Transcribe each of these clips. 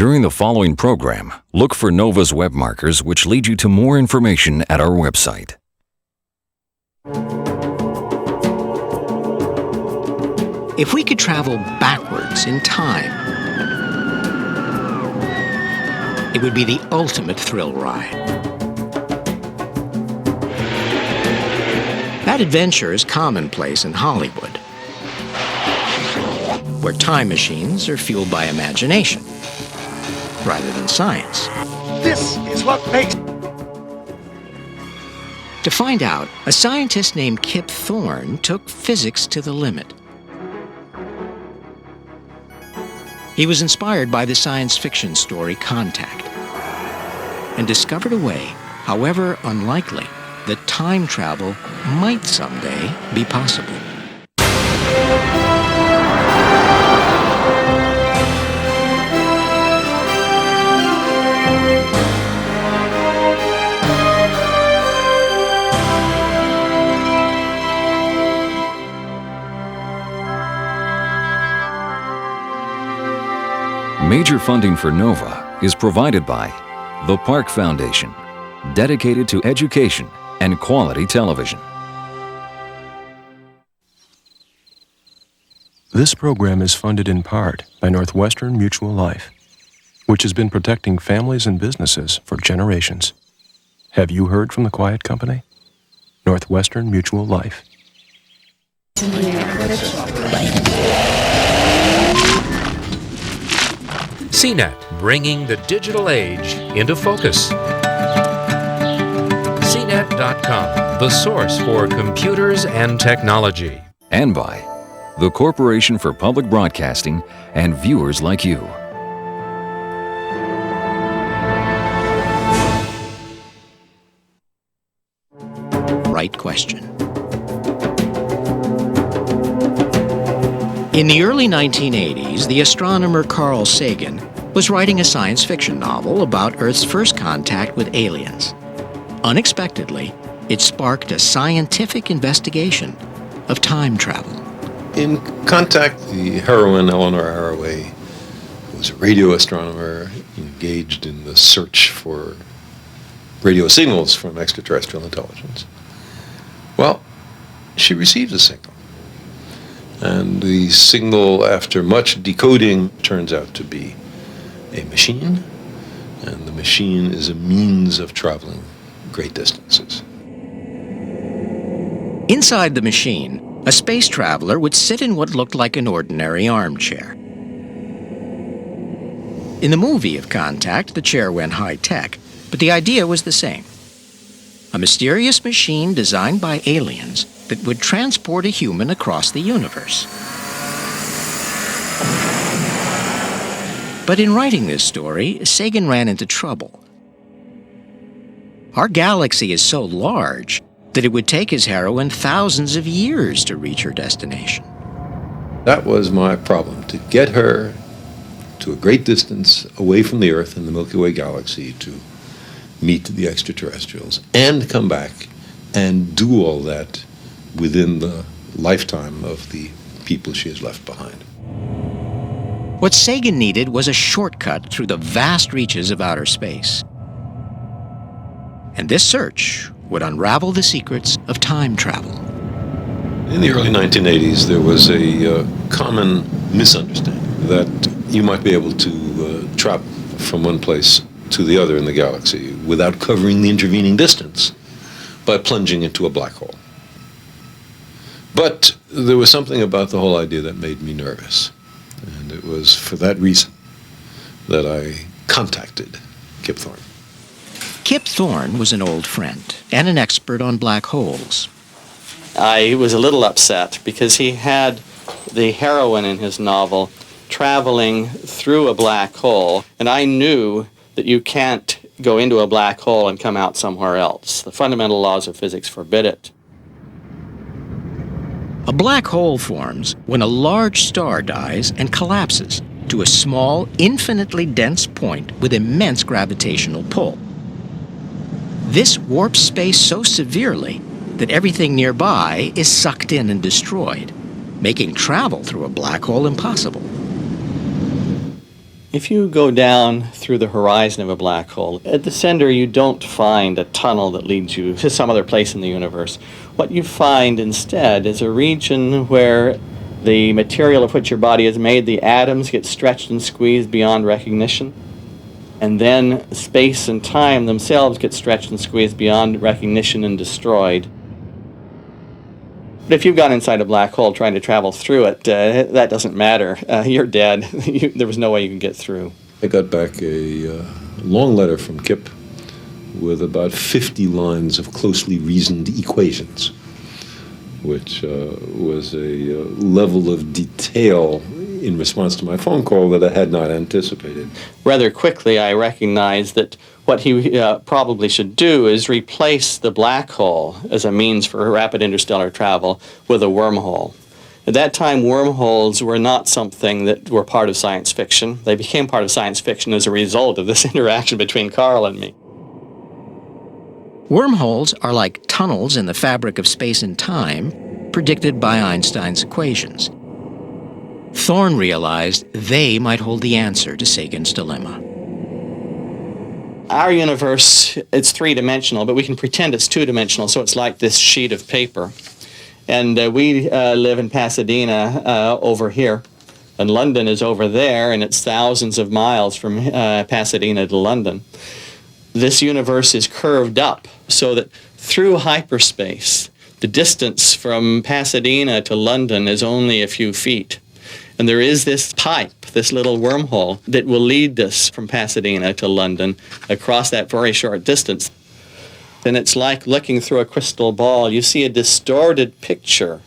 During the following program, look for NOVA's web markers which lead you to more information at our website. If we could travel backwards in time, it would be the ultimate thrill ride. That adventure is commonplace in Hollywood, where time machines are fueled by imagination rather than science. This is what makes... To find out, a scientist named Kip Thorne took physics to the limit. He was inspired by the science fiction story Contact and discovered a way, however unlikely, that time travel might someday be possible. Major funding for NOVA is provided by the Park Foundation, dedicated to education and quality television. This program is funded in part by Northwestern Mutual Life, which has been protecting families and businesses for generations. Have you heard from the quiet company? Northwestern Mutual Life. CNET, bringing the digital age into focus. CNET.com, the source for computers and technology. And by the Corporation for Public Broadcasting and viewers like you. Right question. In the early 1980s, the astronomer Carl Sagan was writing a science fiction novel about Earth's first contact with aliens. Unexpectedly, it sparked a scientific investigation of time travel. In Contact, the heroine, Eleanor Arroway, was a radio astronomer engaged in the search for radio signals from extraterrestrial intelligence. Well, she received a signal. And the signal, after much decoding, turns out to be a machine, and the machine is a means of traveling great distances. Inside the machine, a space traveler would sit in what looked like an ordinary armchair. In the movie of Contact, the chair went high-tech, but the idea was the same. A mysterious machine designed by aliens that would transport a human across the universe. But in writing this story, Sagan ran into trouble. Our galaxy is so large that it would take his heroine thousands of years to reach her destination. That was my problem, to get her to a great distance away from the Earth and the Milky Way galaxy to meet the extraterrestrials and come back and do all that within the lifetime of the people she has left behind. What Sagan needed was a shortcut through the vast reaches of outer space. And this search would unravel the secrets of time travel. In the early 1980s, there was a common misunderstanding that you might be able to travel from one place to the other in the galaxy without covering the intervening distance by plunging into a black hole. But there was something about the whole idea that made me nervous. And it was for that reason that I contacted Kip Thorne. Kip Thorne was an old friend and an expert on black holes. I was a little upset because he had the heroine in his novel traveling through a black hole, and I knew that you can't go into a black hole and come out somewhere else. The fundamental laws of physics forbid it. A black hole forms when a large star dies and collapses to a small, infinitely dense point with immense gravitational pull. This warps space so severely that everything nearby is sucked in and destroyed, making travel through a black hole impossible. If you go down through the horizon of a black hole, at the center you don't find a tunnel that leads you to some other place in the universe. What you find instead is a region where the material of which your body is made, the atoms get stretched and squeezed beyond recognition. And then space and time themselves get stretched and squeezed beyond recognition and destroyed. But if you've gone inside a black hole trying to travel through it, that doesn't matter. You're dead. There was no way you can get through. I got back a long letter from Kip with about 50 lines of closely reasoned equations, which was a level of detail in response to my phone call that I had not anticipated. Rather quickly, I recognized that what he probably should do is replace the black hole as a means for rapid interstellar travel with a wormhole. At that time, wormholes were not something that were part of science fiction. They became part of science fiction as a result of this interaction between Carl and me. Wormholes are like tunnels in the fabric of space and time, predicted by Einstein's equations. Thorne realized they might hold the answer to Sagan's dilemma. Our universe, it's three-dimensional, but we can pretend it's two-dimensional, so it's like this sheet of paper. And we live in Pasadena over here, and London is over there, and it's thousands of miles from Pasadena to London. This universe is curved up so that through hyperspace, the distance from Pasadena to London is only a few feet. And there is this pipe, this little wormhole, that will lead us from Pasadena to London across that very short distance. And it's like looking through a crystal ball. You see a distorted picture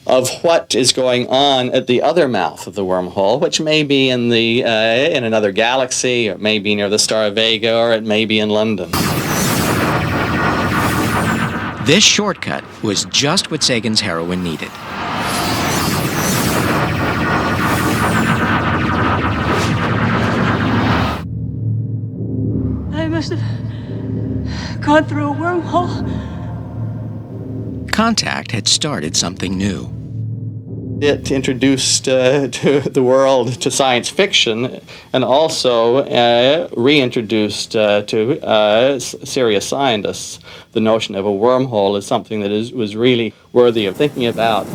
of what is going on at the other mouth of the wormhole, which may be in another galaxy, or it may be near the Star of Vega, or it may be in London. This shortcut was just what Sagan's heroine needed. I must have gone through a wormhole. Contact had started something new. It introduced to the world to science fiction, and also reintroduced to serious scientists the notion of a wormhole as something that was really worthy of thinking about.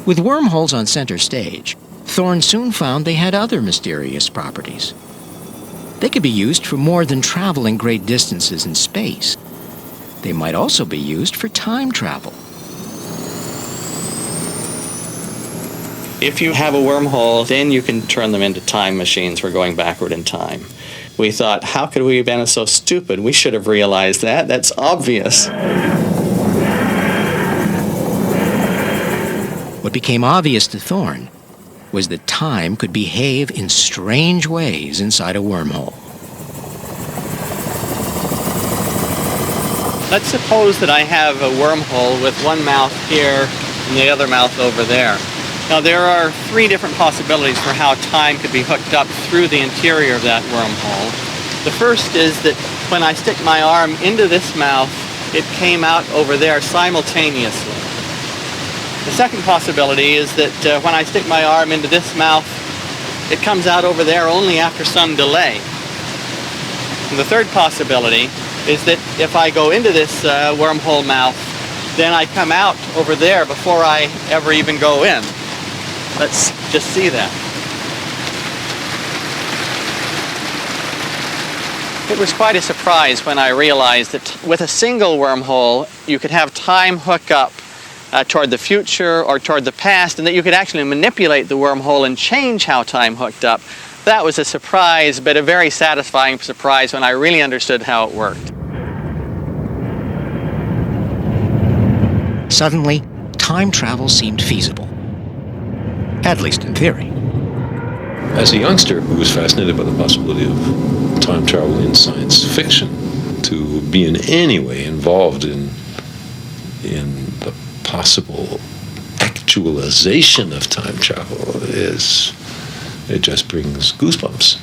With wormholes on center stage, Thorne soon found they had other mysterious properties. They could be used for more than traveling great distances in space. They might also be used for time travel. If you have a wormhole, then you can turn them into time machines for going backward in time. We thought, how could we have been so stupid? We should have realized that. That's obvious. What became obvious to Thorne was that time could behave in strange ways inside a wormhole. Let's suppose that I have a wormhole with one mouth here and the other mouth over there. Now, there are three different possibilities for how time could be hooked up through the interior of that wormhole. The first is that when I stick my arm into this mouth, it came out over there simultaneously. The second possibility is that when I stick my arm into this mouth, it comes out over there only after some delay. And the third possibility is that if I go into this wormhole mouth, then I come out over there before I ever even go in. Let's just see that. It was quite a surprise when I realized that with a single wormhole, you could have time hook up toward the future or toward the past, and that you could actually manipulate the wormhole and change how time hooked up. That was a surprise, but a very satisfying surprise when I really understood how it worked. Suddenly, time travel seemed feasible. At least in theory. As a youngster who was fascinated by the possibility of time travel in science fiction, to be in any way involved in the possible actualization of time travel it just brings goosebumps.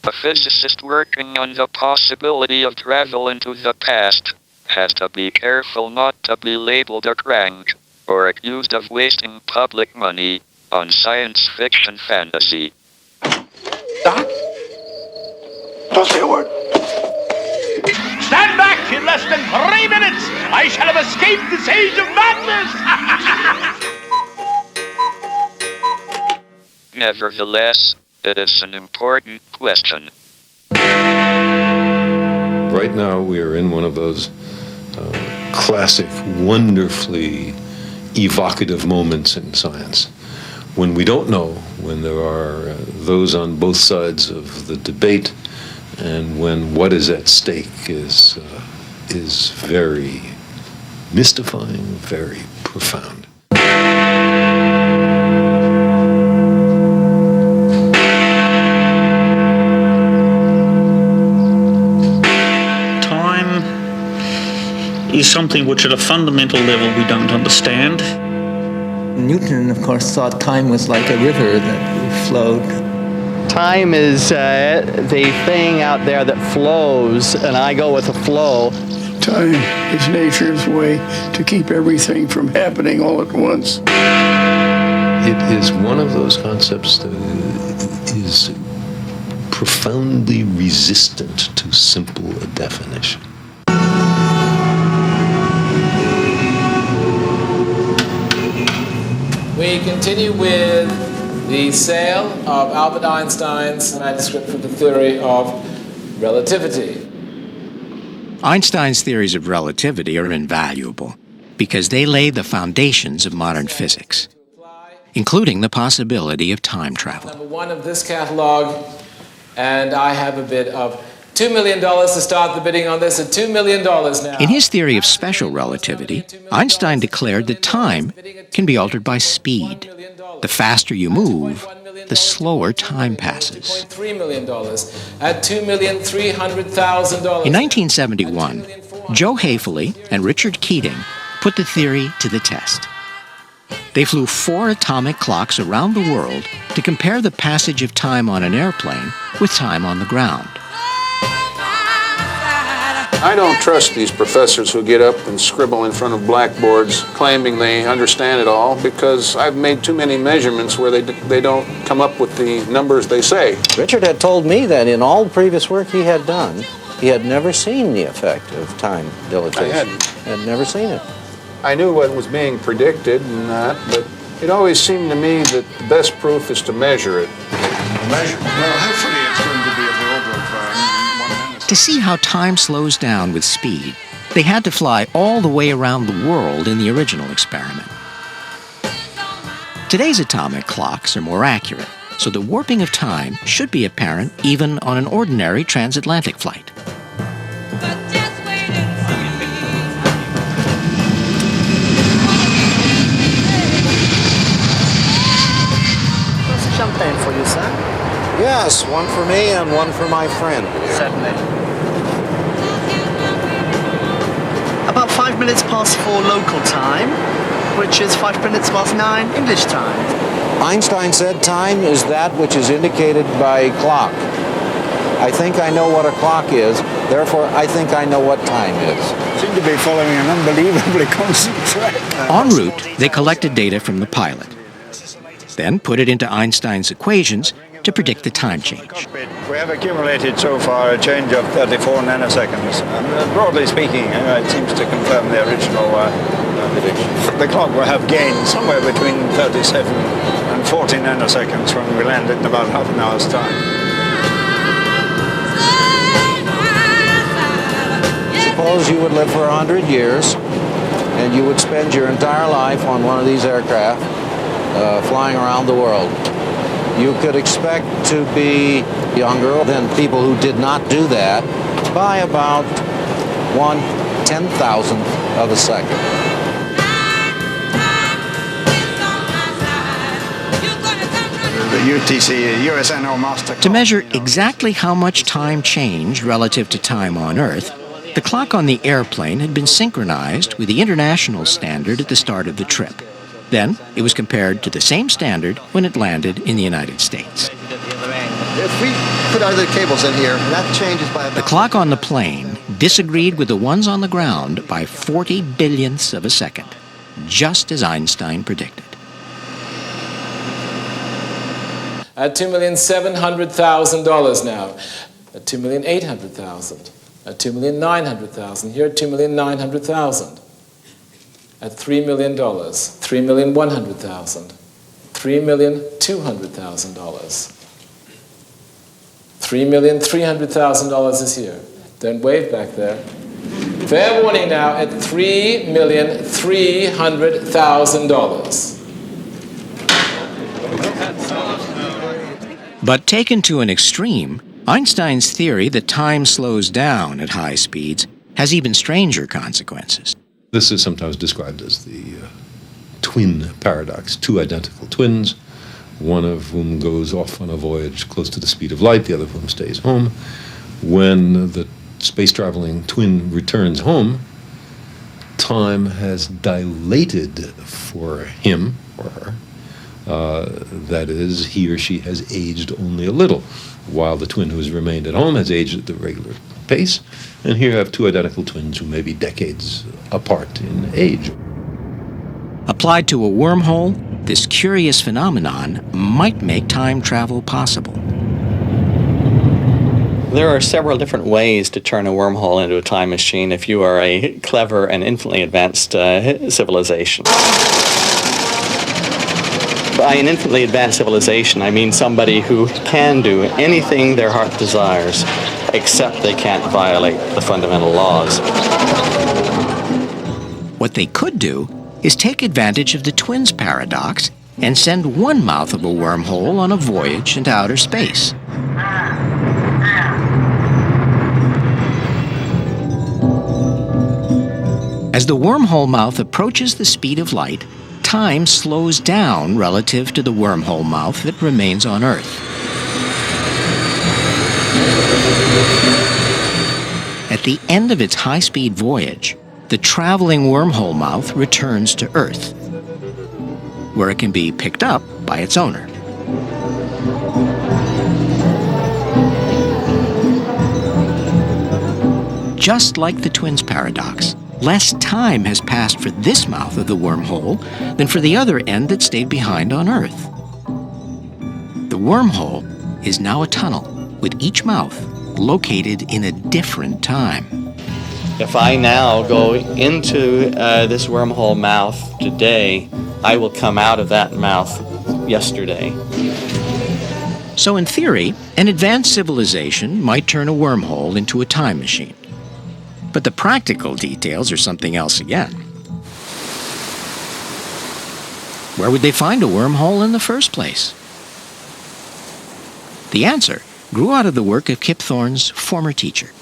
A physicist working on the possibility of travel into the past has to be careful not to be labeled a crank or accused of wasting public money on science fiction fantasy. Doc? Don't say a word. Stand back! In less than 3 minutes, I shall have escaped this age of madness! Nevertheless, it is an important question. Right now, we are in one of those classic, wonderfully evocative moments in science when we don't know, when there are those on both sides of the debate, and when what is at stake is very mystifying, very profound. Is something which at a fundamental level we don't understand. Newton, of course, thought time was like a river that flowed. Time is the thing out there that flows, and I go with the flow. Time is nature's way to keep everything from happening all at once. It is one of those concepts that is profoundly resistant to simple definition. We continue with the sale of Albert Einstein's manuscript for the theory of relativity. Einstein's theories of relativity are invaluable because they lay the foundations of modern physics, including the possibility of time travel. Number one of this catalog, and I have a bid of $2 million to start the bidding on this at $2 million now. In his theory of special relativity, Einstein declared that time can be altered by speed. The faster you move, the slower time passes. $3 million at $2,300,000. In 1971, Joe Haefele and Richard Keating put the theory to the test. They flew 4 atomic clocks around the world to compare the passage of time on an airplane with time on the ground. I don't trust these professors who get up and scribble in front of blackboards claiming they understand it all, because I've made too many measurements where they don't come up with the numbers they say. Richard had told me that in all the previous work he had done, he had never seen the effect of time dilatation. I hadn't. Had never seen it. I knew what was being predicted and that, but it always seemed to me that the best proof is to measure it. Measure? Well, hopefully it's going to be of the order of 1 minute. To see how time slows down with speed, they had to fly all the way around the world in the original experiment. Today's atomic clocks are more accurate, so the warping of time should be apparent even on an ordinary transatlantic flight. Champagne for you, sir? Yes, one for me and one for my friend. Certainly. About 5 minutes past 4 local time, which is 5 minutes past 9 English time. Einstein said time is that which is indicated by a clock. I think I know what a clock is, therefore I think I know what time is. Seem to be following an unbelievably constant track. En route, they collected data from the pilot, then put it into Einstein's equations to predict the time change. We have accumulated so far a change of 34 nanoseconds. Broadly speaking, it seems to confirm the original prediction. The clock will have gained somewhere between 37 and 40 nanoseconds when we land in about half an hour's time. Suppose you would live for 100 years and you would spend your entire life on one of these aircraft flying around the world. You could expect to be younger than people who did not do that by about 1/10,000th of a second. The UTC, USNO Master. To measure exactly how much time changed relative to time on Earth, the clock on the airplane had been synchronized with the international standard at the start of the trip. Then, it was compared to the same standard when it landed in the United States. If we put other cables in here, that changes by about... The clock on the plane disagreed with the ones on the ground by 40 billionths of a second, just as Einstein predicted. At $2,700,000 now. At $2,800,000. At $2,900,000. Here at $2,900,000. At $3 million. $3,100,000. $3,200,000. $3,300,000 is here. Don't wave back there. Fair warning now at $3,300,000. But taken to an extreme, Einstein's theory that time slows down at high speeds has even stranger consequences. This is sometimes described as the twin paradox. Two identical twins, one of whom goes off on a voyage close to the speed of light, the other of whom stays home. When the space-traveling twin returns home, time has dilated for him or her. That is, he or she has aged only a little, while the twin who has remained at home has aged at the regular pace. And here you have two identical twins who may be decades apart in age. Applied to a wormhole, this curious phenomenon might make time travel possible. There are several different ways to turn a wormhole into a time machine if you are a clever and infinitely advanced civilization. By an infinitely advanced civilization, I mean somebody who can do anything their heart desires, except they can't violate the fundamental laws. What they could do is take advantage of the twins paradox and send one mouth of a wormhole on a voyage into outer space. As the wormhole mouth approaches the speed of light, time slows down relative to the wormhole mouth that remains on Earth. At the end of its high-speed voyage, the traveling wormhole mouth returns to Earth, where it can be picked up by its owner. Just like the twins paradox, less time has passed for this mouth of the wormhole than for the other end that stayed behind on Earth. The wormhole is now a tunnel, with each mouth located in a different time. If I now go into this wormhole mouth today, I will come out of that mouth yesterday. So in theory, an advanced civilization might turn a wormhole into a time machine. But the practical details are something else again. Where would they find a wormhole in the first place? The answer grew out of the work of Kip Thorne's former teacher.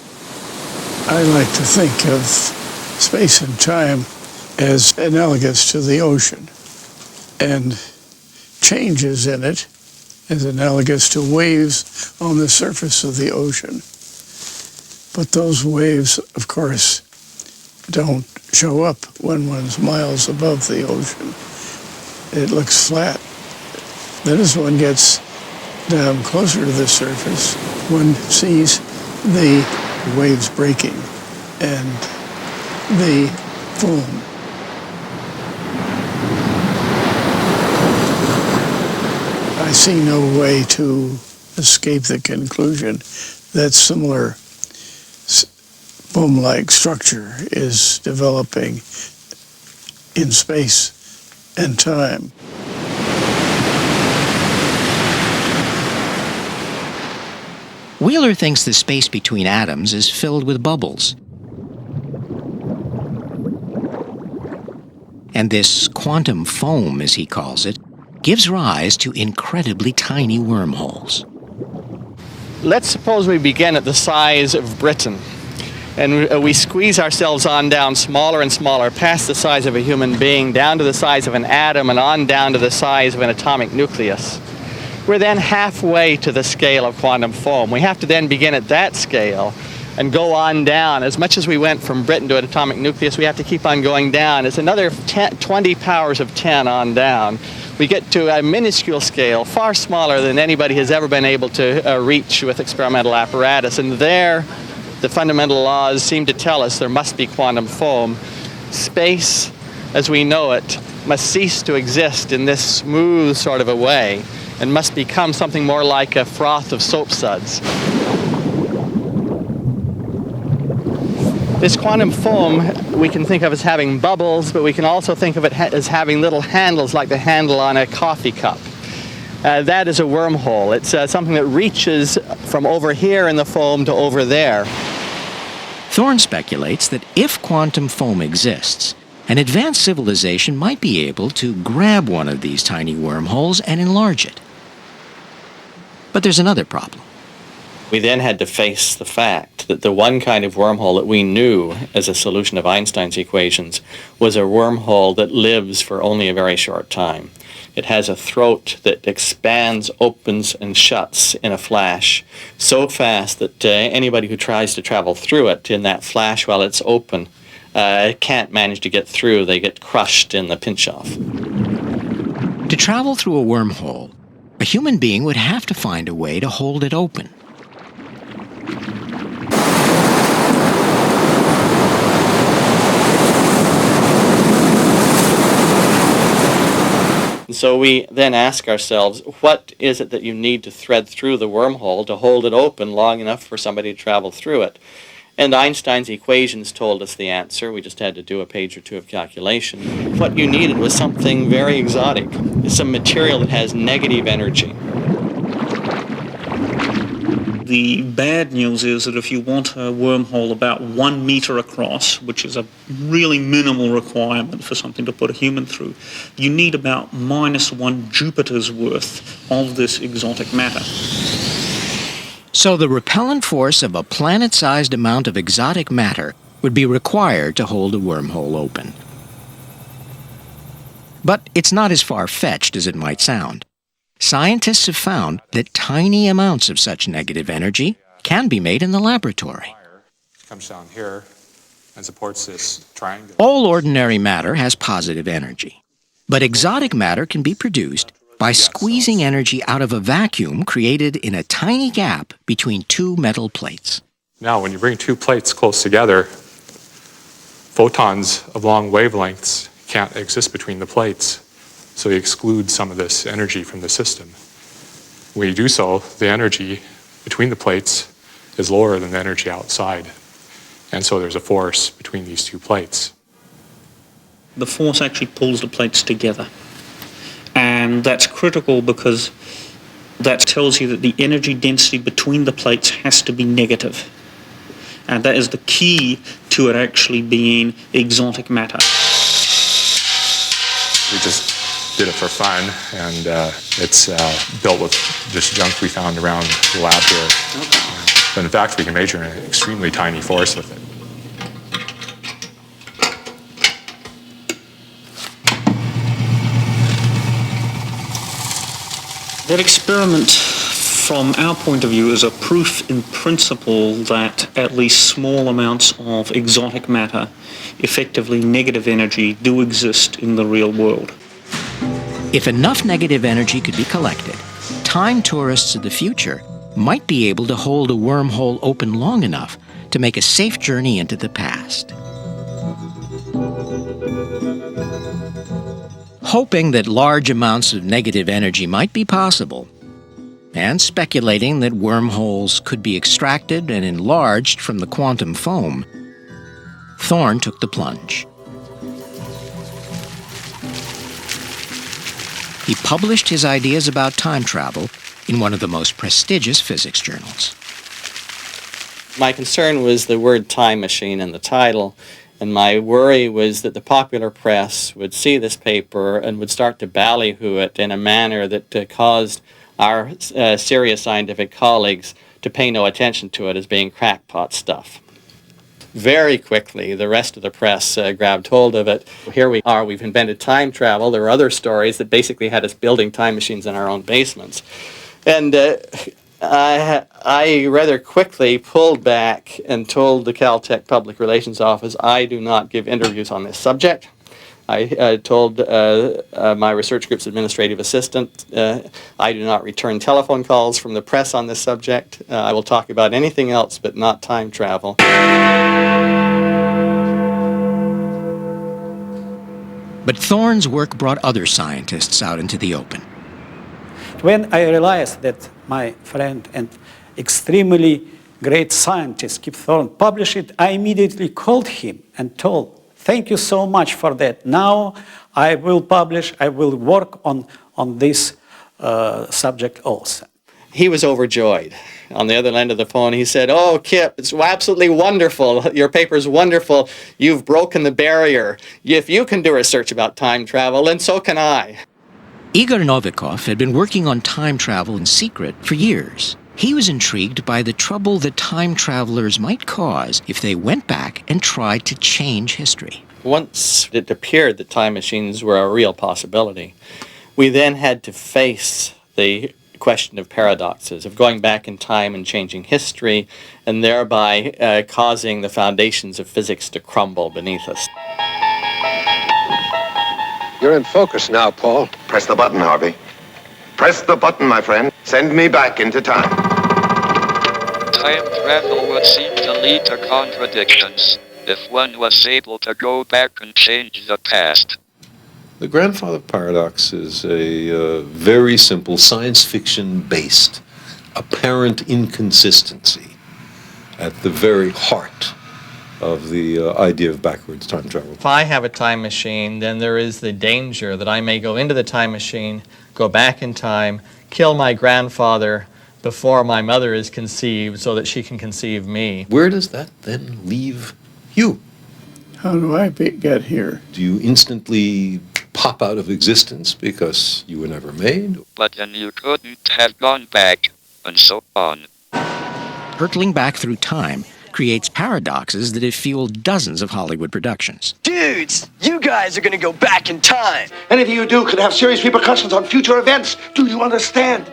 I like to think of space and time as analogous to the ocean, and changes in it as analogous to waves on the surface of the ocean. But those waves, of course, don't show up when one's miles above the ocean. It looks flat. Then as one gets down closer to the surface, one sees the waves breaking and the foam. I see no way to escape the conclusion that similar foam-like structure is developing in space and time. Wheeler thinks the space between atoms is filled with bubbles. And this quantum foam, as he calls it, gives rise to incredibly tiny wormholes. Let's suppose we begin at the size of Britain, and we squeeze ourselves on down smaller and smaller, past the size of a human being, down to the size of an atom, and on down to the size of an atomic nucleus. We're then halfway to the scale of quantum foam. We have to then begin at that scale and go on down. As much as we went from Britain to an atomic nucleus, we have to keep on going down. It's another 20 powers of 10 on down. We get to a minuscule scale, far smaller than anybody has ever been able to reach with experimental apparatus. And there, the fundamental laws seem to tell us there must be quantum foam. Space, as we know it, must cease to exist in this smooth sort of a way. and must become something more like a froth of soap suds. This quantum foam we can think of as having bubbles, but we can also think of it as having little handles like the handle on a coffee cup. That is a wormhole. It's something that reaches from over here in the foam to over there. Thorne speculates that if quantum foam exists, an advanced civilization might be able to grab one of these tiny wormholes and enlarge it. But there's another problem. We then had to face the fact that the one kind of wormhole that we knew as a solution of Einstein's equations was a wormhole that lives for only a very short time. It has a throat that expands, opens, and shuts in a flash so fast that anybody who tries to travel through it in that flash while it's open can't manage to get through. They get crushed in the pinch-off. To travel through a wormhole, a human being would have to find a way to hold it open. So we then ask ourselves, what is it that you need to thread through the wormhole to hold it open long enough for somebody to travel through it? And Einstein's equations told us the answer. We just had to do a page or two of calculation. What you needed was something very exotic, some material that has negative energy. The bad news is that if you want a wormhole about 1 meter across, which is a really minimal requirement for something to put a human through, you need about -1 Jupiter's worth of this exotic matter. So the repellent force of a planet-sized amount of exotic matter would be required to hold a wormhole open. But it's not as far-fetched as it might sound. Scientists have found that tiny amounts of such negative energy can be made in the laboratory. Comes down here and supports this triangle. All ordinary matter has positive energy, but exotic matter can be produced by squeezing energy out of a vacuum created in a tiny gap between two metal plates. Now, when you bring two plates close together, photons of long wavelengths can't exist between the plates. So you exclude some of this energy from the system. When you do so, the energy between the plates is lower than the energy outside. And so there's a force between these two plates. The force actually pulls the plates together. And that's critical because that tells you that the energy density between the plates has to be negative. And that is the key to it actually being exotic matter. We just did it for fun, and it's built with just junk we found around the lab here. But in fact, we can measure an extremely tiny force with it. That experiment, from our point of view, is a proof in principle that at least small amounts of exotic matter, effectively negative energy, do exist in the real world. If enough negative energy could be collected, time tourists of the future might be able to hold a wormhole open long enough to make a safe journey into the past. Hoping that large amounts of negative energy might be possible, and speculating that wormholes could be extracted and enlarged from the quantum foam, Thorne took the plunge. He published his ideas about time travel in one of the most prestigious physics journals. My concern was the word time machine in the title, and my worry was that the popular press would see this paper and would start to ballyhoo it in a manner that caused our serious scientific colleagues to pay no attention to it as being crackpot stuff. Very quickly, the rest of the press grabbed hold of it. Here we are, we've invented time travel. There are other stories that basically had us building time machines in our own basements. And I rather quickly pulled back and told the Caltech Public Relations Office, I do not give interviews on this subject. I told my research group's administrative assistant, I do not return telephone calls from the press on this subject. I will talk about anything else but not time travel. But Thorne's work brought other scientists out into the open. When I realized that my friend and extremely great scientist Kip Thorne published it, I immediately called him and told, thank you so much for that. Now I will publish, I will work on this subject also. He was overjoyed. On the other end of the phone, he said, "Oh, Kip, it's absolutely wonderful. Your paper's wonderful. You've broken the barrier. If you can do research about time travel, then so can I." Igor Novikov had been working on time travel in secret for years. He was intrigued by the trouble that time travelers might cause if they went back and tried to change history. Once it appeared that time machines were a real possibility, we then had to face the question of paradoxes, of going back in time and changing history, and thereby causing the foundations of physics to crumble beneath us. You're in focus now, Paul. Press the button, Harvey. Press the button, my friend. Send me back into time. Time travel would seem to lead to contradictions if one was able to go back and change the past. The grandfather paradox is a very simple science fiction-based apparent inconsistency at the very heart of the idea of backwards time travel. If I have a time machine, then there is the danger that I may go into the time machine, go back in time, kill my grandfather before my mother is conceived so that she can conceive me. Where does that then leave you? How do I get here? Do you instantly pop out of existence because you were never made? But then you couldn't have gone back, and so on. Hurtling back through time creates paradoxes that have fueled dozens of Hollywood productions. Dudes, you guys are gonna go back in time. Anything you do could have serious repercussions on future events. Do you understand?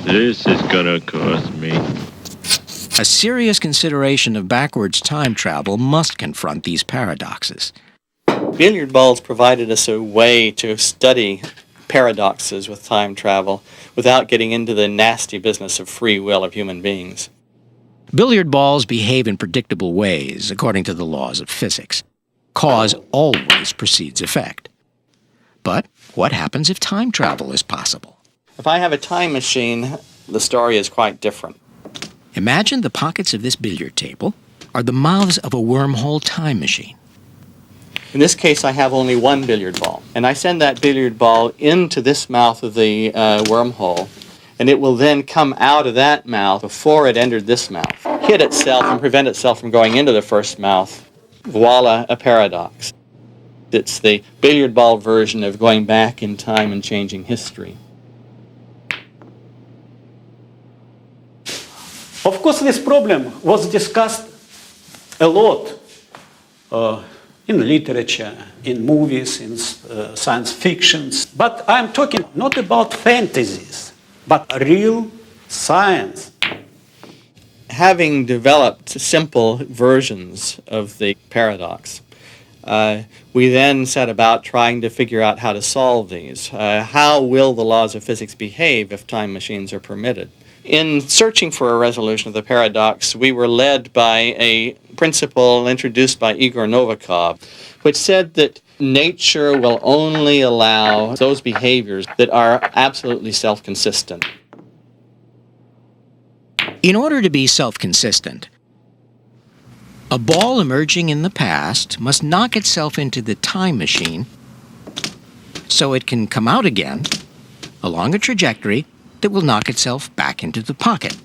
This is gonna cost me. A serious consideration of backwards time travel must confront these paradoxes. Billiard balls provided us a way to study paradoxes with time travel without getting into the nasty business of free will of human beings. Billiard balls behave in predictable ways according to the laws of physics. Cause always precedes effect. But what happens if time travel is possible? If I have a time machine, the story is quite different. Imagine the pockets of this billiard table are the mouths of a wormhole time machine. In this case, I have only one billiard ball, and I send that billiard ball into this mouth of the wormhole, and it will then come out of that mouth before it entered this mouth, hit itself and prevent itself from going into the first mouth. Voila, a paradox. It's the billiard ball version of going back in time and changing history. Of course, this problem was discussed a lot in literature, in movies, in science fictions. But I'm talking not about fantasies, but real science. Having developed simple versions of the paradox, we then set about trying to figure out how to solve these. How will the laws of physics behave if time machines are permitted? In searching for a resolution of the paradox, we were led by a principle introduced by Igor Novikov, which said that nature will only allow those behaviors that are absolutely self-consistent. In order to be self-consistent, a ball emerging in the past must knock itself into the time machine so it can come out again along a trajectory that will knock itself back into the pocket.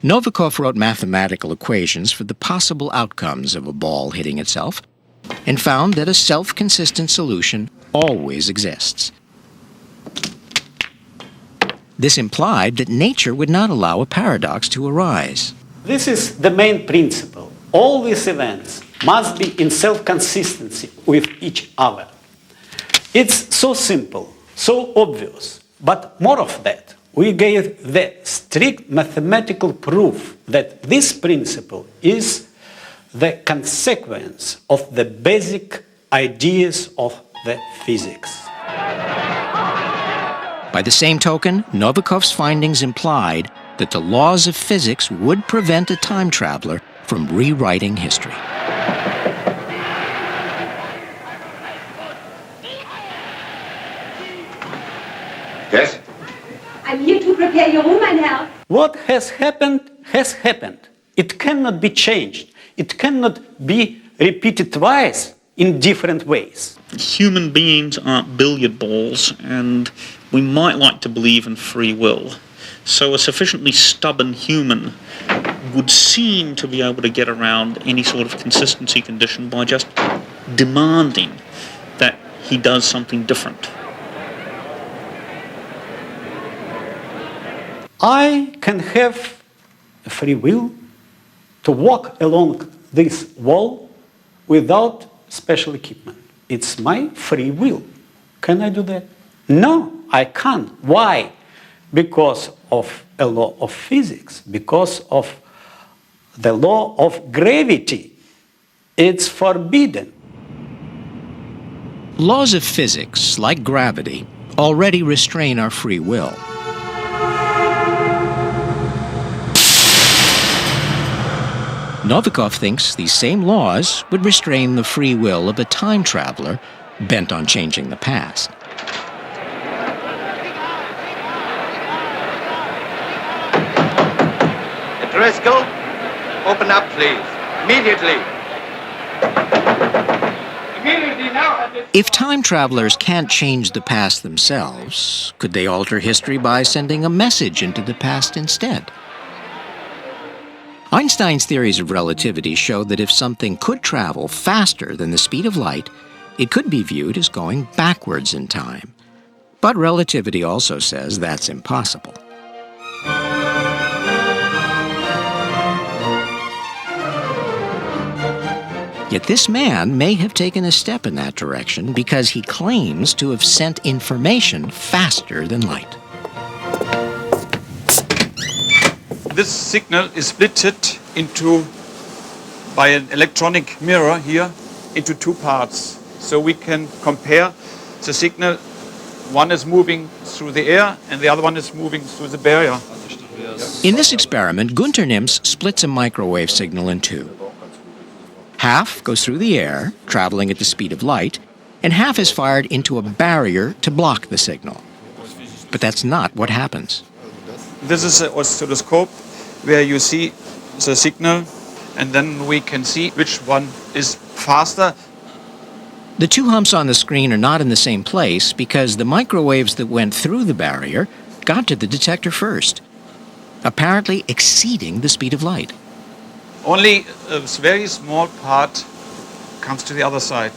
Novikov wrote mathematical equations for the possible outcomes of a ball hitting itself and found that a self-consistent solution always exists. This implied that nature would not allow a paradox to arise. This is the main principle. All these events must be in self-consistency with each other. It's so simple, so obvious, but more of that. We gave the strict mathematical proof that this principle is the consequence of the basic ideas of the physics. By the same token, Novikov's findings implied that the laws of physics would prevent a time traveler from rewriting history. Yes? I'm here to prepare your room, mein Herr. What has happened has happened. It cannot be changed. It cannot be repeated twice in different ways. Human beings aren't billiard balls, and we might like to believe in free will. So a sufficiently stubborn human would seem to be able to get around any sort of consistency condition by just demanding that he does something different. I can have a free will to walk along this wall without special equipment. It's my free will. Can I do that? No, I can't. Why? Because of a law of physics, because of the law of gravity. It's forbidden. Laws of physics, like gravity, already restrain our free will. Novikov thinks these same laws would restrain the free will of a time traveler bent on changing the past. Driscoll, open up, please. Immediately. Immediately now. If time travelers can't change the past themselves, could they alter history by sending a message into the past instead? Einstein's theories of relativity show that if something could travel faster than the speed of light, it could be viewed as going backwards in time. But relativity also says that's impossible. Yet this man may have taken a step in that direction because he claims to have sent information faster than light. This signal is split into, by an electronic mirror here, into two parts. So we can compare the signal. One is moving through the air and the other one is moving through the barrier. In this experiment, Gunter Nimms splits a microwave signal in two. Half goes through the air, traveling at the speed of light, and half is fired into a barrier to block the signal. But that's not what happens. This is an oscilloscope where you see the signal, and then we can see which one is faster. The two humps on the screen are not in the same place because the microwaves that went through the barrier got to the detector first, apparently exceeding the speed of light. Only a very small part comes to the other side.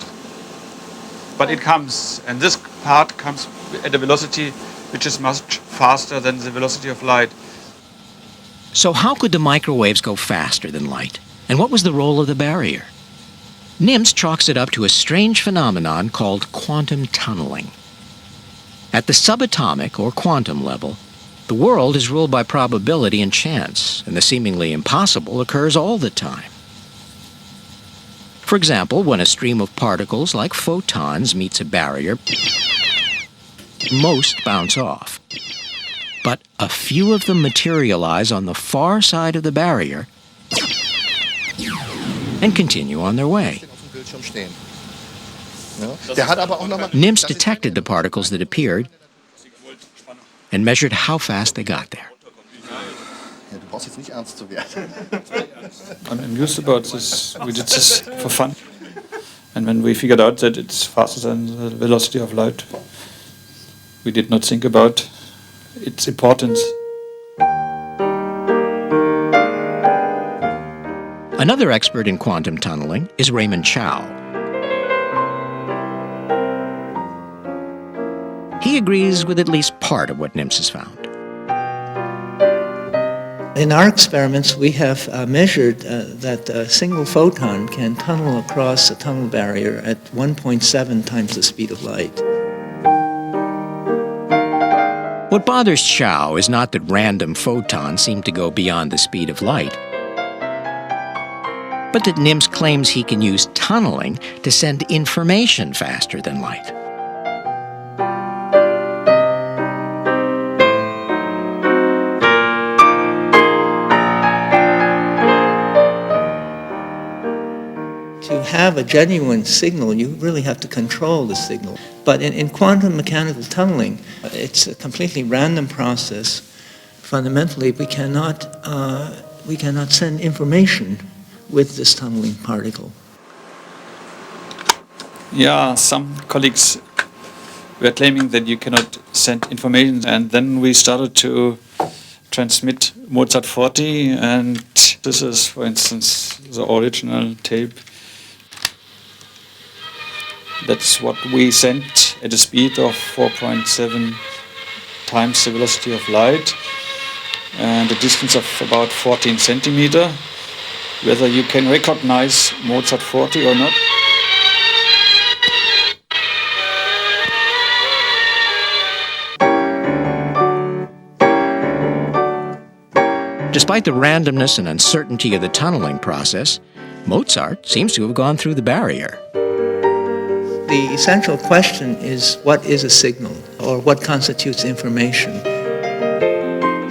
But it comes, and this part comes at a velocity which is much faster than the velocity of light. So how could the microwaves go faster than light? And what was the role of the barrier? Nimms chalks it up to a strange phenomenon called quantum tunneling. At the subatomic or quantum level, the world is ruled by probability and chance, and the seemingly impossible occurs all the time. For example, when a stream of particles like photons meets a barrier, most bounce off. But a few of them materialize on the far side of the barrier and continue on their way. Nimms detected the particles that appeared and measured how fast they got there. I'm amused about this. We did this for fun. And when we figured out that it's faster than the velocity of light, we did not think about its importance. Another expert in quantum tunneling is Raymond Chow. He agrees with at least part of what Nimms has found. In our experiments, we have measured that a single photon can tunnel across a tunnel barrier at 1.7 times the speed of light. What bothers Chow is not that random photons seem to go beyond the speed of light, but that Nimms claims he can use tunneling to send information faster than light. have a genuine signal, you really have to control the signal. But in quantum mechanical tunneling, it's a completely random process. Fundamentally, we cannot send information with this tunneling particle. Yeah, some colleagues were claiming that you cannot send information, and then we started to transmit Mozart 40, and this is, for instance, the original tape. That's what we sent at a speed of 4.7 times the velocity of light and a distance of about 14 centimeter. Whether you can recognize Mozart 40 or not. Despite the randomness and uncertainty of the tunneling process, Mozart seems to have gone through the barrier. The essential question is, what is a signal, or what constitutes information?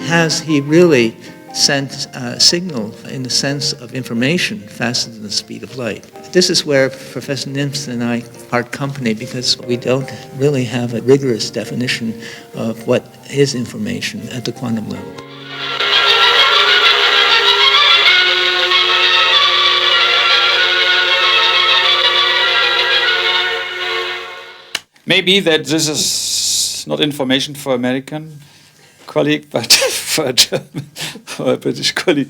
Has he really sent a signal in the sense of information faster than the speed of light? This is where Professor Nimst and I part company, because we don't really have a rigorous definition of what is information at the quantum level. Maybe that this is not information for American colleague, but for a German or a British colleague,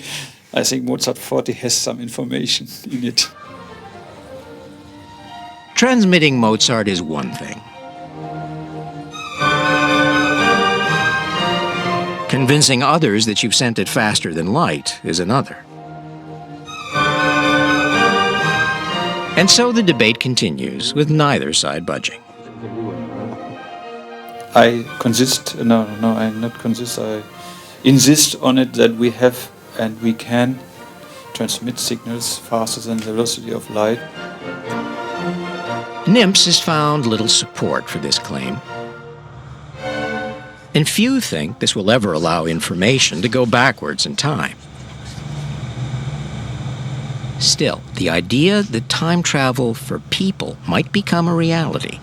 I think Mozart 40 has some information in it. Transmitting Mozart is one thing. Convincing others that you've sent it faster than light is another. And so the debate continues, with neither side budging. I insist on it that we have and we can transmit signals faster than the velocity of light. Nimps has found little support for this claim. And few think this will ever allow information to go backwards in time. Still, the idea that time travel for people might become a reality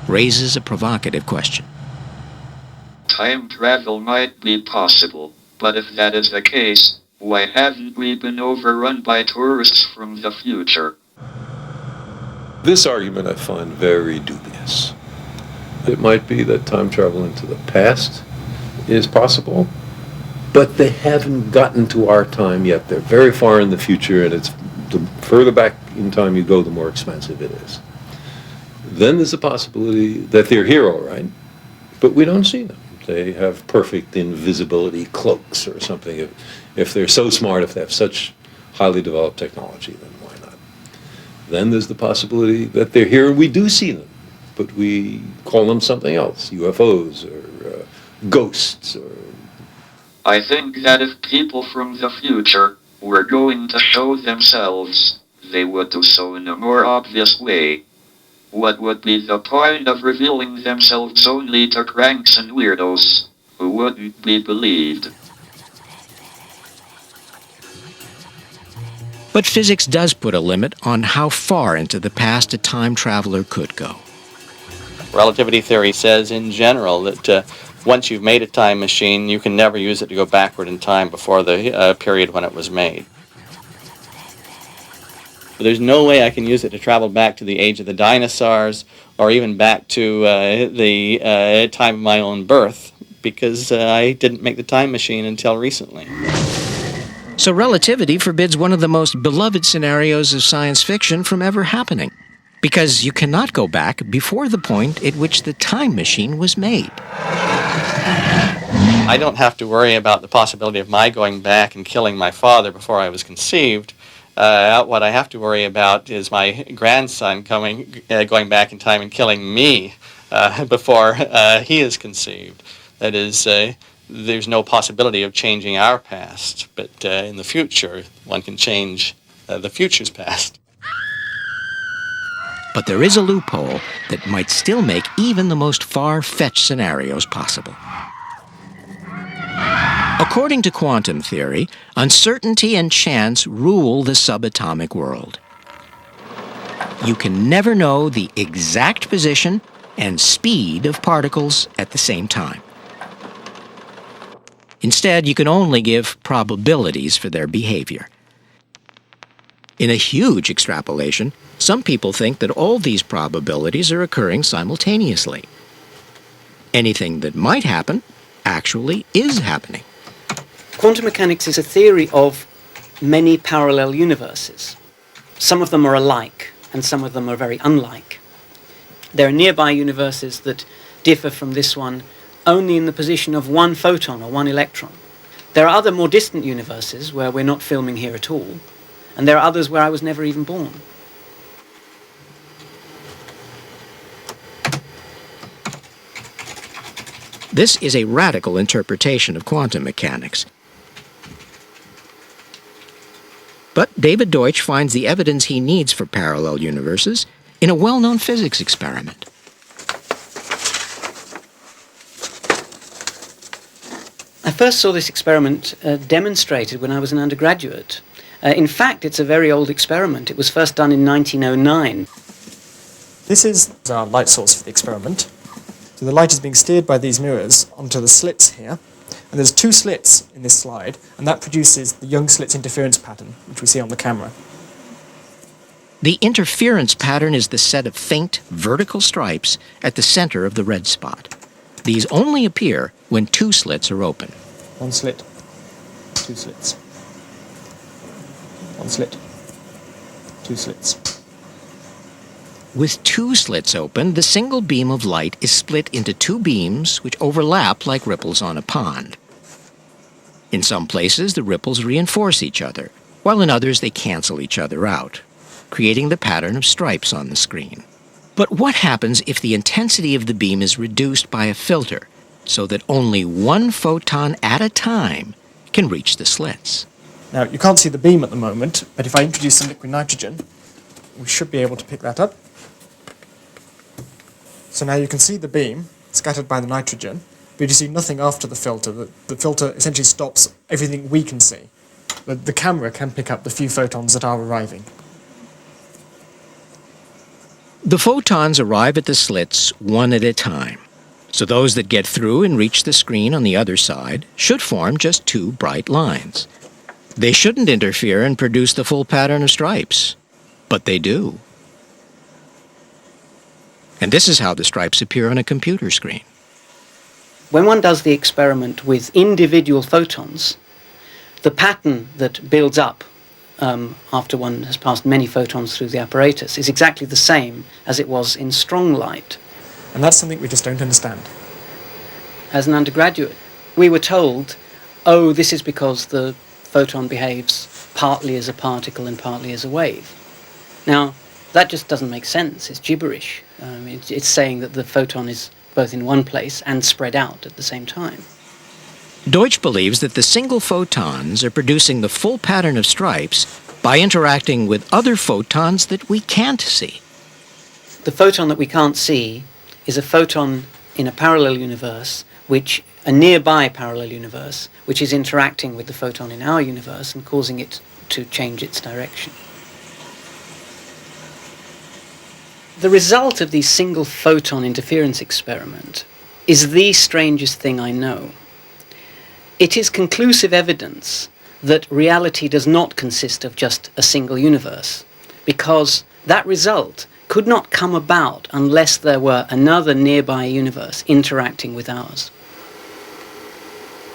raises a provocative question. Time travel might be possible, but if that is the case, why haven't we been overrun by tourists from the future? This argument I find very dubious. It might be that time travel into the past is possible, but they haven't gotten to our time yet. They're very far in the future, and it's the further back in time you go, the more expensive it is. Then there's a possibility that they're here all right, but we don't see them. They have perfect invisibility cloaks or something. If they're so smart, if they have such highly developed technology, then why not? Then there's the possibility that they're here and we do see them, but we call them something else, UFOs or ghosts. I think that if people from the future were going to show themselves, they would do so in a more obvious way. What would be the point of revealing themselves only to cranks and weirdos who wouldn't be believed? But physics does put a limit on how far into the past a time traveler could go. Relativity theory says in general that once you've made a time machine, you can never use it to go backward in time before the period when it was made. There's no way I can use it to travel back to the age of the dinosaurs or even back to the time of my own birth, because I didn't make the time machine until recently. So relativity forbids one of the most beloved scenarios of science fiction from ever happening, because you cannot go back before the point at which the time machine was made. I don't have to worry about the possibility of my going back and killing my father before I was conceived. What I have to worry about is my grandson going back in time and killing me before he is conceived. That is, there's no possibility of changing our past, but in the future, one can change the future's past. But there is a loophole that might still make even the most far-fetched scenarios possible. According to quantum theory, uncertainty and chance rule the subatomic world. you can never know the exact position and speed of particles at the same time. Instead, you can only give probabilities for their behavior. In a huge extrapolation, some people think that all these probabilities are occurring simultaneously. Anything that might happen actually is happening. Quantum mechanics is a theory of many parallel universes. Some of them are alike, and some of them are very unlike. There are nearby universes that differ from this one only in the position of one photon or one electron. There are other more distant universes where we're not filming here at all, and there are others where I was never even born. This is a radical interpretation of quantum mechanics. But David Deutsch finds the evidence he needs for parallel universes in a well-known physics experiment. I first saw this experiment demonstrated when I was an undergraduate. In fact, it's a very old experiment. It was first done in 1909. This is our light source for the experiment. So the light is being steered by these mirrors onto the slits here. And there's 2 slits in this slide, and that produces the Young-Slits interference pattern, which we see on the camera. The interference pattern is the set of faint vertical stripes at the center of the red spot. These only appear when 2 slits are open. 1 slit, 2 slits. 1 slit, 2 slits. With 2 slits open, the single beam of light is split into 2 beams which overlap like ripples on a pond. In some places, the ripples reinforce each other, while in others they cancel each other out, creating the pattern of stripes on the screen. But what happens if the intensity of the beam is reduced by a filter so that only 1 photon at a time can reach the slits? Now, you can't see the beam at the moment, but if I introduce some liquid nitrogen, we should be able to pick that up. So now you can see the beam scattered by the nitrogen, but you see nothing after the filter. The filter essentially stops everything we can see. The camera can pick up the few photons that are arriving. The photons arrive at the slits one at a time, so those that get through and reach the screen on the other side should form just 2 bright lines. They shouldn't interfere and produce the full pattern of stripes, but they do. And this is how the stripes appear on a computer screen. When one does the experiment with individual photons, the pattern that builds up after one has passed many photons through the apparatus is exactly the same as it was in strong light. And that's something we just don't understand. As an undergraduate, we were told, oh, this is because the photon behaves partly as a particle and partly as a wave. Now, that just doesn't make sense. It's gibberish. It's saying that the photon is both in one place and spread out at the same time. Deutsch believes that the single photons are producing the full pattern of stripes by interacting with other photons that we can't see. The photon that we can't see is a photon in a parallel universe, a nearby parallel universe, which is interacting with the photon in our universe and causing it to change its direction. The result of the single photon interference experiment is the strangest thing I know. It is conclusive evidence that reality does not consist of just a single universe, because that result could not come about unless there were another nearby universe interacting with ours.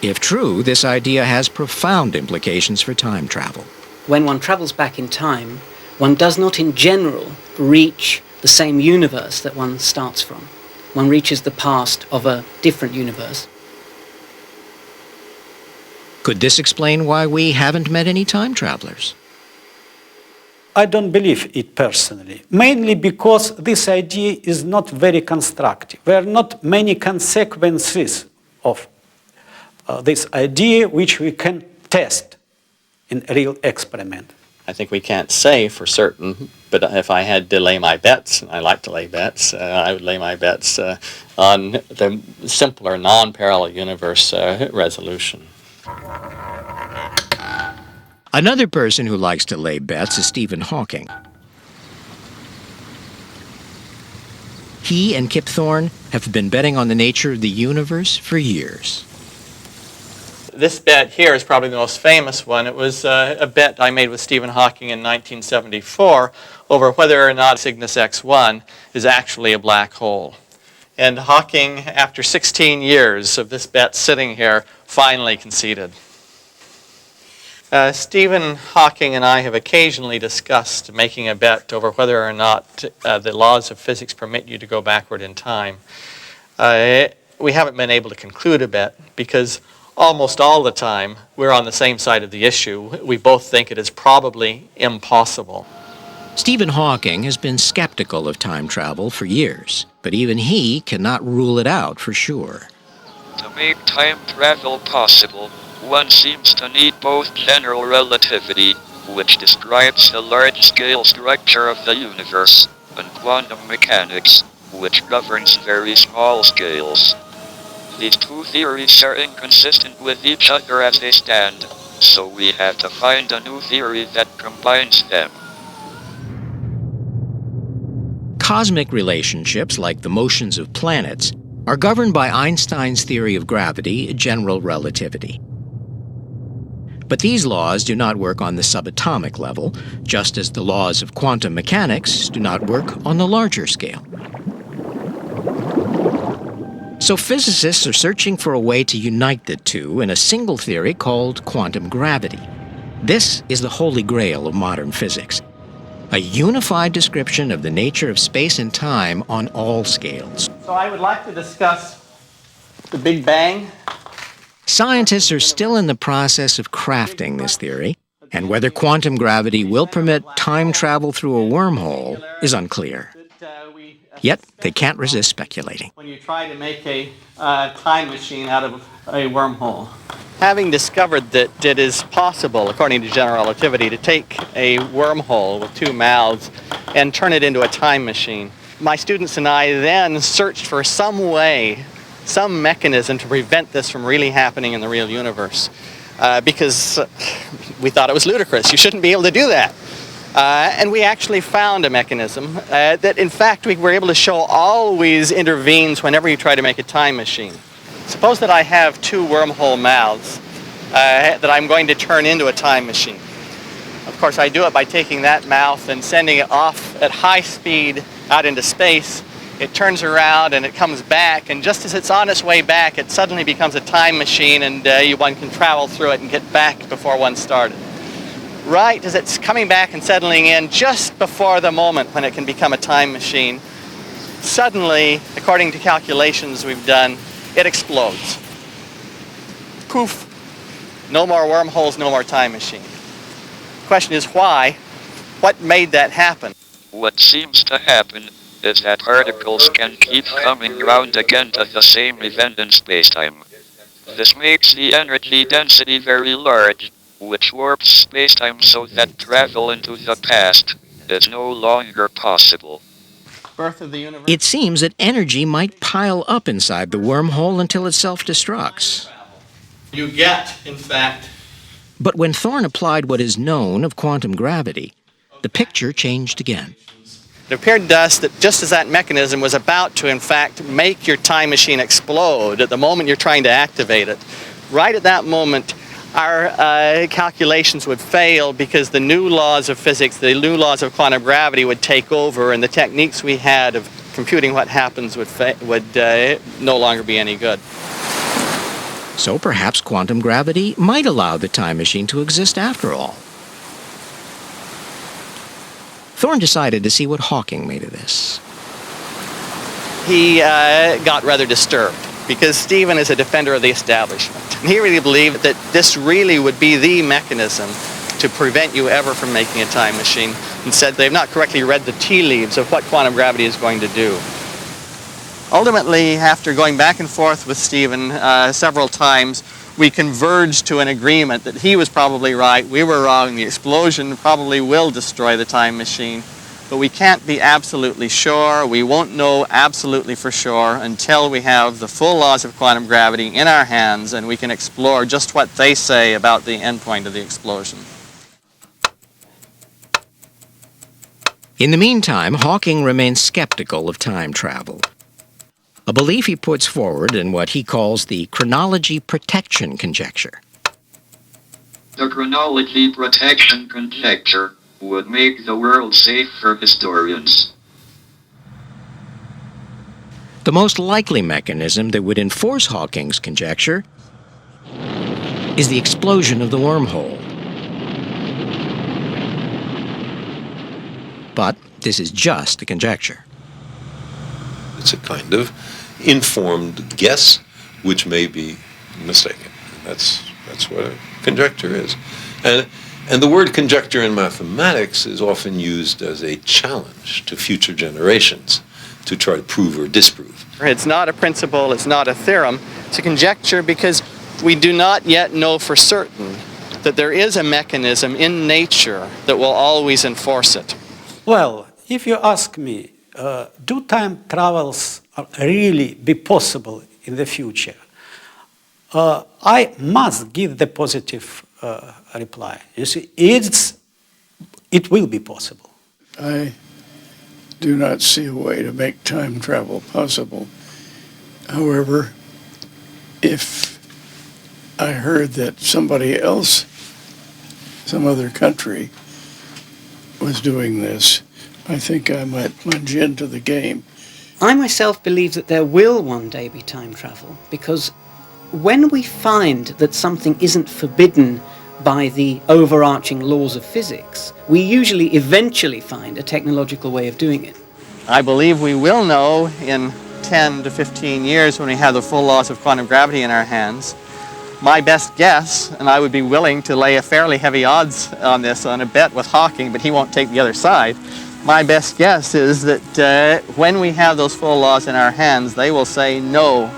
If true, this idea has profound implications for time travel. When one travels back in time, one does not in general reach the same universe that one starts from. One reaches the past of a different universe. Could this explain why we haven't met any time travelers? I don't believe it personally, mainly because this idea is not very constructive. There are not many consequences of this idea which we can test in a real experiment. I think we can't say for certain, but if I had to lay my bets, and I like to lay bets, I would lay my bets on the simpler non-parallel universe resolution. Another person who likes to lay bets is Stephen Hawking. He and Kip Thorne have been betting on the nature of the universe for years. This bet here is probably the most famous one. It was a bet I made with Stephen Hawking in 1974 over whether or not Cygnus X1 is actually a black hole. And Hawking, after 16 years of this bet sitting here, finally conceded. Stephen Hawking and I have occasionally discussed making a bet over whether or not the laws of physics permit you to go backward in time. We haven't been able to conclude a bet because almost all the time we're on the same side of the issue. We both think it is probably impossible. Stephen Hawking has been skeptical of time travel for years, but even he cannot rule it out for sure. To make time travel possible, one seems to need both general relativity, which describes the large-scale structure of the universe, and quantum mechanics, which governs very small scales. These two theories are inconsistent with each other as they stand, so we have to find a new theory that combines them. Cosmic relationships, like the motions of planets, are governed by Einstein's theory of gravity, general relativity. But these laws do not work on the subatomic level, just as the laws of quantum mechanics do not work on the larger scale. So physicists are searching for a way to unite the two in a single theory called quantum gravity. This is the holy grail of modern physics, a unified description of the nature of space and time on all scales. So I would like to discuss the Big Bang. Scientists are still in the process of crafting this theory, and whether quantum gravity will permit time travel through a wormhole is unclear. Yet they can't resist speculating. When you try to make a time machine out of a wormhole. Having discovered that it is possible, according to general relativity, to take a wormhole with two mouths and turn it into a time machine, my students and I then searched for some way, some mechanism to prevent this from really happening in the real universe. Because we thought it was ludicrous. You shouldn't be able to do that. And we actually found a mechanism that, in fact, we were able to show always intervenes whenever you try to make a time machine. Suppose that I have two wormhole mouths that I'm going to turn into a time machine. Of course, I do it by taking that mouth and sending it off at high speed out into space. It turns around and it comes back, and just as it's on its way back, it suddenly becomes a time machine, and one can travel through it and get back before one started. Right as it's coming back and settling in, just before the moment when it can become a time machine, suddenly, according to calculations we've done, it explodes. Poof. No more wormholes, no more time machine. The question is why? What made that happen? What seems to happen is that particles can keep coming round again to the same event in spacetime. This makes the energy density very large, which warps spacetime so that travel into the past is no longer possible. Birth of the universe. It seems that energy might pile up inside the wormhole until it self-destructs. You get, in fact... But when Thorne applied what is known of quantum gravity, the picture changed again. It appeared to us that just as that mechanism was about to, in fact, make your time machine explode at the moment you're trying to activate it, right at that moment, our calculations would fail because the new laws of physics, the new laws of quantum gravity would take over, and the techniques we had of computing what happens would no longer be any good. So perhaps quantum gravity might allow the time machine to exist after all. Thorne decided to see what Hawking made of this. He got rather disturbed, because Stephen is a defender of the establishment. And he really believed that this really would be the mechanism to prevent you ever from making a time machine, and said they've not correctly read the tea leaves of what quantum gravity is going to do. Ultimately, after going back and forth with Stephen several times, we converged to an agreement that he was probably right, we were wrong, the explosion probably will destroy the time machine. But we can't be absolutely sure. We won't know absolutely for sure until we have the full laws of quantum gravity in our hands and we can explore just what they say about the endpoint of the explosion. In the meantime, Hawking remains skeptical of time travel, a belief he puts forward in what he calls the chronology protection conjecture. The chronology protection conjecture would make the world safe for historians. The most likely mechanism that would enforce Hawking's conjecture is the explosion of the wormhole. But this is just a conjecture. It's a kind of informed guess, which may be mistaken. That's what a conjecture is. And the word conjecture in mathematics is often used as a challenge to future generations to try to prove or disprove. It's not a principle, it's not a theorem, it's a conjecture because we do not yet know for certain that there is a mechanism in nature that will always enforce it. Well, if you ask me, do time travels really be possible in the future? I must give the positive reply. You see, it will be possible. I do not see a way to make time travel possible. However, if I heard that somebody else, some other country, was doing this, I think I might plunge into the game. I myself believe that there will one day be time travel, because when we find that something isn't forbidden by the overarching laws of physics, we usually eventually find a technological way of doing it. I believe we will know in 10 to 15 years when we have the full laws of quantum gravity in our hands. My best guess, and I would be willing to lay a fairly heavy odds on this on a bet with Hawking, but he won't take the other side. My best guess is that when we have those full laws in our hands, they will say, no,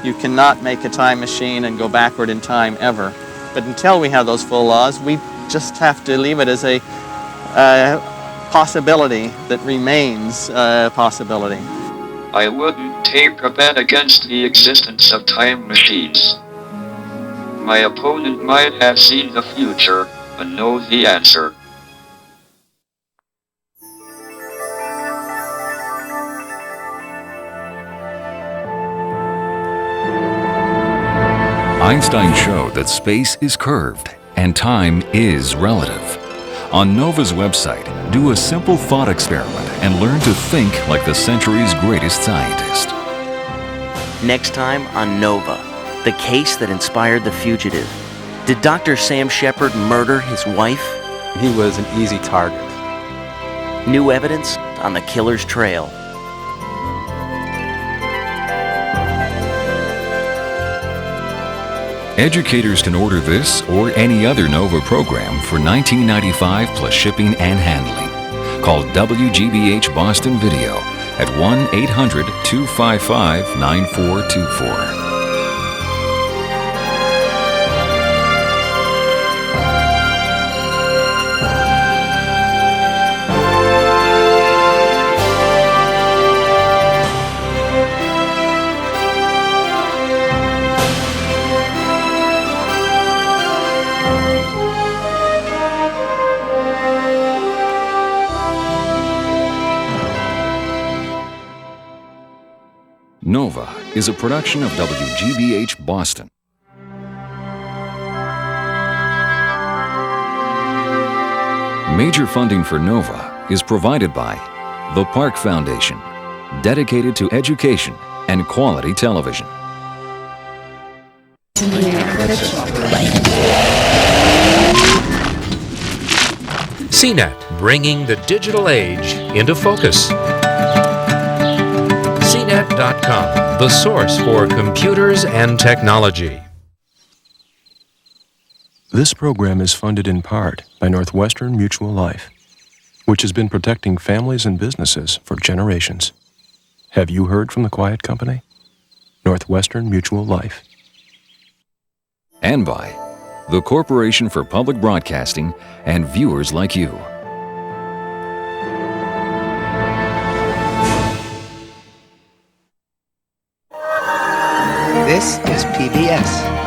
you cannot make a time machine and go backward in time ever. But until we have those full laws, we just have to leave it as a possibility that remains a possibility. I wouldn't take a bet against the existence of time machines. My opponent might have seen the future and knows the answer. Einstein showed that space is curved and time is relative. On NOVA's website, do a simple thought experiment and learn to think like the century's greatest scientist. Next time on NOVA, the case that inspired The Fugitive. Did Dr. Sam Shepard murder his wife? He was an easy target. New evidence on the killer's trail. Educators can order this or any other NOVA program for $19.95 plus shipping and handling. Call WGBH Boston Video at 1-800-255-9424. NOVA is a production of WGBH Boston. Major funding for NOVA is provided by the Park Foundation, dedicated to education and quality television. CNET, bringing the digital age into focus. CNET.com, the source for computers and technology. This program is funded in part by Northwestern Mutual Life, which has been protecting families and businesses for generations. Have you heard from the Quiet Company? Northwestern Mutual Life. And by the Corporation for Public Broadcasting and viewers like you. This is PBS.